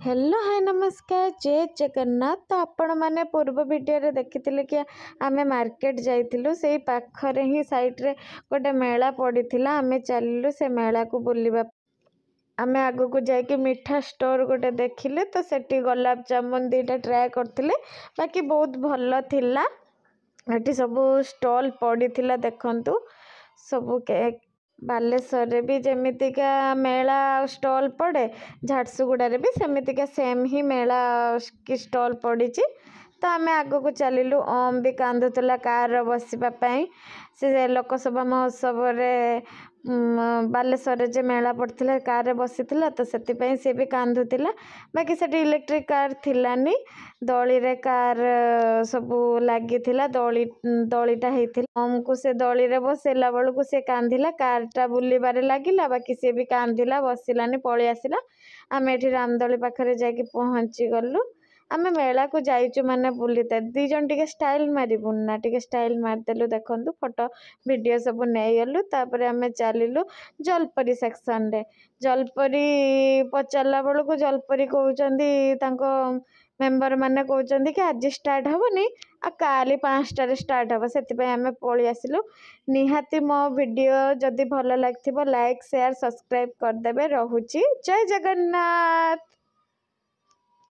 Hello hi नमस्कार जय जगन्नाथ। तो आपण मैंने पूर्व वीडियो देखी कि आमे मार्केट जाइलु से पाखरे ही साइड रे गोटे मेला पड़ीथिला। आमे चलिलु से मेला को बुलिबा। आमे आगु को जाके मीठा स्टोर गोटे देखिले तो सेठी गुलाब जामुन दीटा ट्राए करथिले। बाकी बहुत भल थिला। एटी सब स्टॉल पड़ीथिला देखंतु सब केक बालेश्वर भी जमीतिका मेला स्टॉल पड़े झारसुगुड़ा भी सेमितिका सेम ही मेला की स्टॉल पड़ी। तो आम आग को चलिलु ओम भी कांदुला कार बसवाई से लोकसभा महोत्सव रे बालेश्वर जे मेला पड़ता कार बसी तो से सी भी कांदुला। बाकी से इलेक्ट्रिक कार थिलानी दली रे कार सब लगी दलीटा होता ओम को से दली रे बसला बेलू को से कांदिला कारटा बुलबारे लगिला। बाकी सी भी कांदिला बसिलानी पलि आसिला। आम एठी रामदोली पाखरे जाके पहुँची गलु। आम मेला को जाइचु माने बुलीते दी जन टिके स्टाइल मारिबुन ना टिके स्टाइल मारदेलु देखंतु फोटो वीडियो सब नेइलु। तापर आम चलिलु जलपरी सेक्शन रे। जलपरी पचारला बेलू को जलपरी कहउचंदी तांको मेंबर माने कहउचंदी कि आज स्टार्ट हबनी आ काली 5 स्टार्ट हबो। सेति पय आम पळि आसिलु। निहाती मो वीडियो जदि भल लागथिबो लाइक शेयर सब्सक्राइब कर देबे। रहुची जय जगन्नाथ।